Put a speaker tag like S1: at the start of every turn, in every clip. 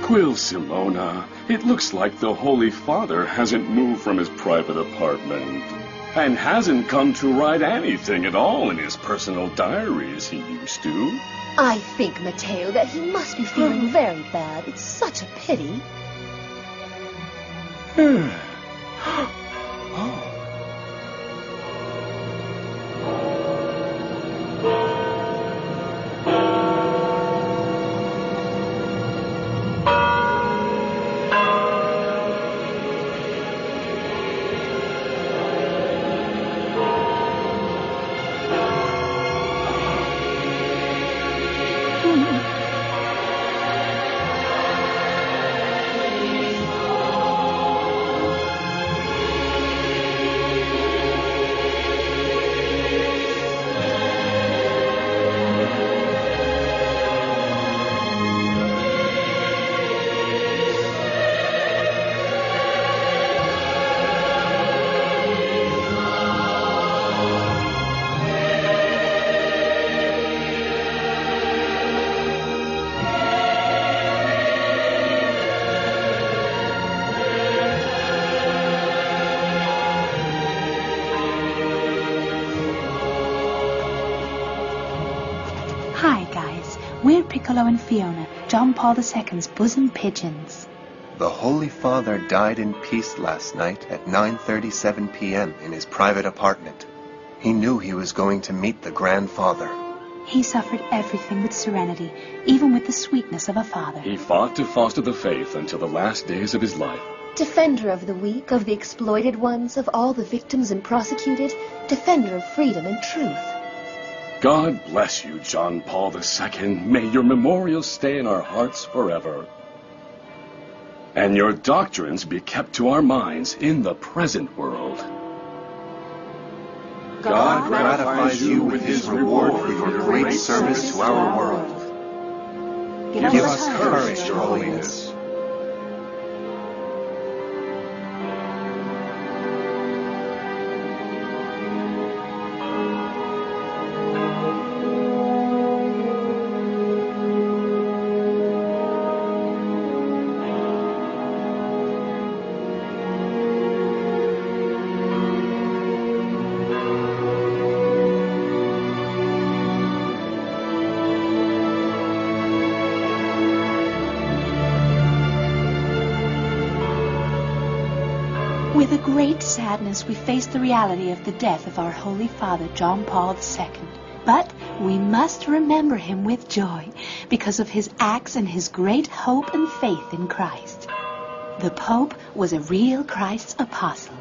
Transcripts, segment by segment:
S1: Tranquil, Simona. It looks like the Holy Father hasn't moved from his private apartment and hasn't come to write anything at all in his personal diary as he used to.
S2: I think, Matteo, that he must be feeling very bad. It's such a pity.
S1: Oh.
S3: Hi guys, we're Piccolo and Fiona, John Paul II's bosom pigeons.
S4: The Holy Father died in peace last night at 9:37 p.m. in his private apartment. He knew he was going to meet the Grandfather.
S3: He suffered everything with serenity, even with the sweetness of a father.
S1: He fought to foster the faith until the last days of his life.
S2: Defender of the weak, of the exploited ones, of all the victims and prosecuted, defender of freedom and truth.
S1: God bless you, John Paul II. May your memorial stay in our hearts forever. And your doctrines be kept to our minds in the present world.
S4: God gratifies you with his reward for your great service to our world. Give us courage, Your Holiness.
S3: With a great sadness, we face the reality of the death of our Holy Father, John Paul II. But we must remember him with joy because of his acts and his great hope and faith in Christ. The Pope was a real Christ's apostle.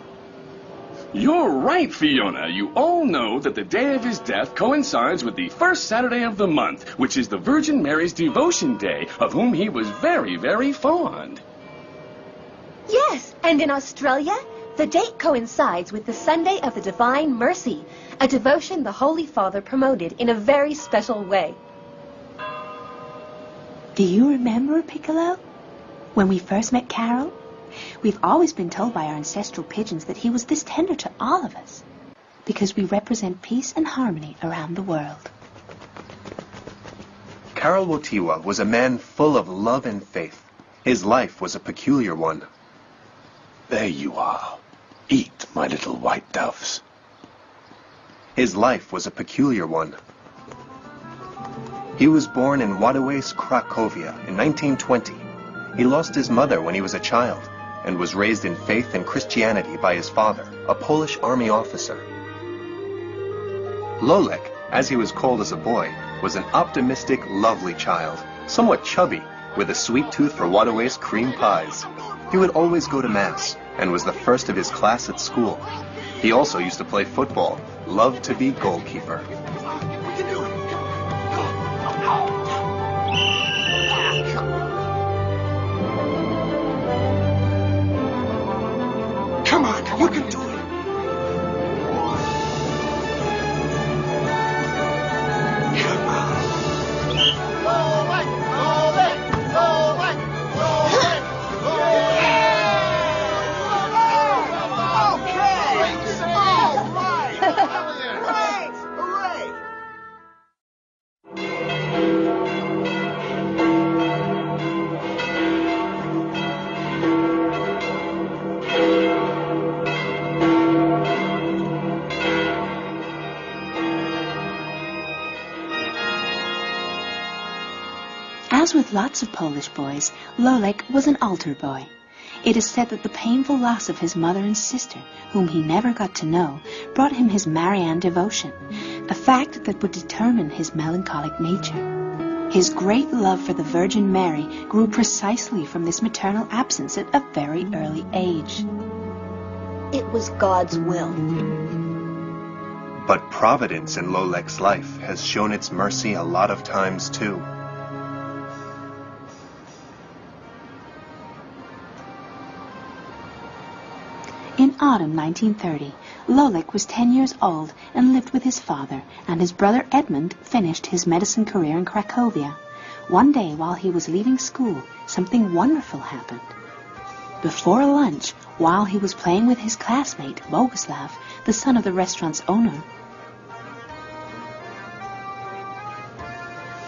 S1: You're right, Fiona. You all know that the day of his death coincides with the first Saturday of the month, which is the Virgin Mary's Devotion Day, of whom he was very, very fond.
S2: Yes, and in Australia, the date coincides with the Sunday of the Divine Mercy, a devotion the Holy Father promoted in a very special way.
S3: Do you remember, Piccolo? When we first met Carol? We've always been told by our ancestral pigeons that he was this tender to all of us, because we represent peace and harmony around the world.
S4: Karol Wojtyła was a man full of love and faith. His life was a peculiar one.
S5: There you are. Eat, my little white doves.
S4: His life was a peculiar one. He was born in Wadowice, Cracovia in 1920. He lost his mother when he was a child and was raised in faith and Christianity by his father, a Polish army officer. Lolek, as he was called as a boy, was an optimistic, lovely child, somewhat chubby, with a sweet tooth for Wadowice cream pies. He would always go to Mass and was the first of his class at school. He also used to play football, loved to be goalkeeper.
S5: Come on, you can do it. Come on.
S3: As with lots of Polish boys, Lolek was an altar boy. It is said that the painful loss of his mother and sister, whom he never got to know, brought him his Marianne devotion, a fact that would determine his melancholic nature. His great love for the Virgin Mary grew precisely from this maternal absence at a very early age.
S2: It was God's will.
S4: But providence in Lolek's life has shown its mercy a lot of times too.
S3: In autumn 1930, Lolek was 10 years old and lived with his father, and his brother Edmund finished his medicine career in Cracovia. One day while he was leaving school, something wonderful happened. Before lunch, while he was playing with his classmate, Boguslav, the son of the restaurant's owner.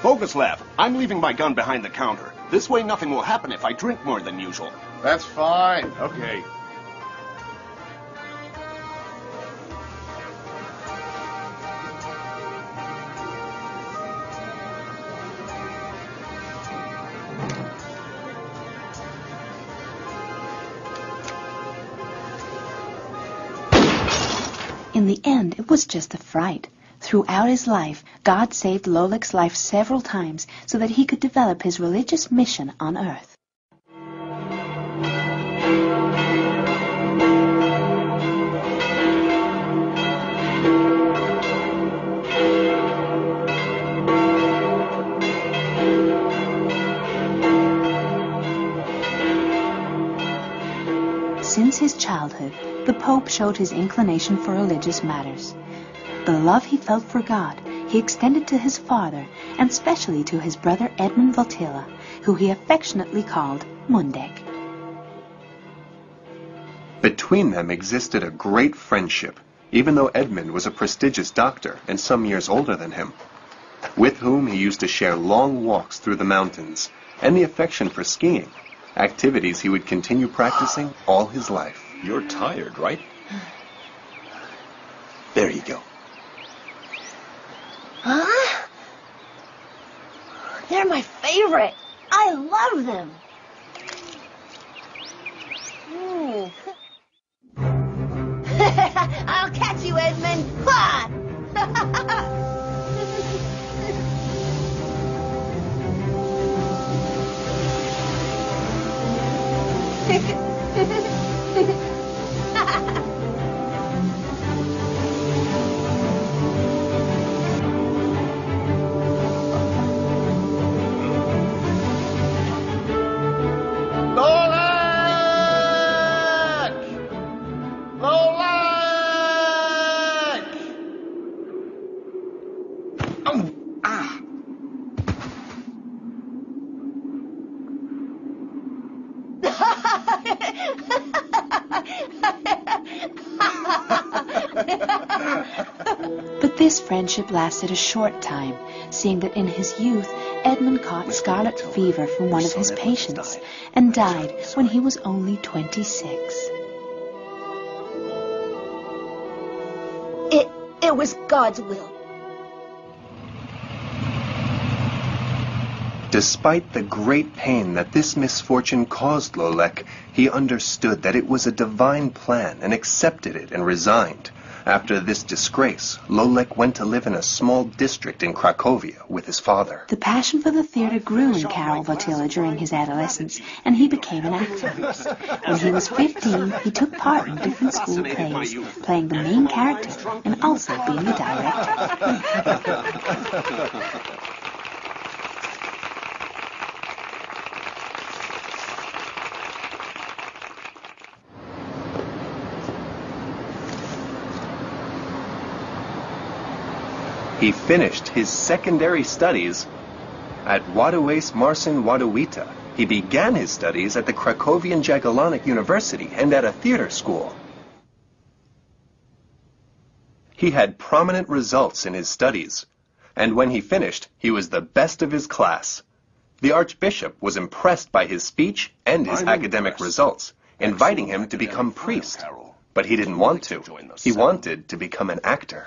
S5: Boguslav, I'm leaving my gun behind the counter. This way nothing will happen if I drink more than usual.
S6: That's fine. Okay.
S3: In the end, it was just a fright. Throughout his life, God saved Lolek's life several times so that he could develop his religious mission on earth. Since his childhood, the Pope showed his inclination for religious matters. The love he felt for God, he extended to his father, and especially to his brother Edmund Wojtyla, who he affectionately called Mundek.
S4: Between them existed a great friendship, even though Edmund was a prestigious doctor and some years older than him, with whom he used to share long walks through the mountains, and the affection for skiing, activities he would continue practicing all his life.
S5: You're tired, right?
S6: There you go.
S2: Huh? They're my favorite. I love them. I'll catch you, Edmund. Ha!
S3: But this friendship lasted a short time, seeing that in his youth Edmund caught scarlet fever from one of his patients and died when he was only 26.
S2: It was God's will.
S4: Despite the great pain that this misfortune caused Lolek, he understood that it was a divine plan and accepted it and resigned. After this disgrace, Lolek went to live in a small district in Cracovia with his father.
S3: The passion for the theater grew in Karol Wojtyla during his adolescence, and he became an actor. When he was 15, he took part in different school plays, playing the main character and also being the director.
S4: He finished his secondary studies at Ładowice Marcin Ładowice. He began his studies at the Cracovian Jagiellonic University and at a theater school. He had prominent results in his studies, and when he finished, he was the best of his class. The Archbishop was impressed by his speech and his academic results, inviting him to become priest. But he didn't want to. He wanted to become an actor.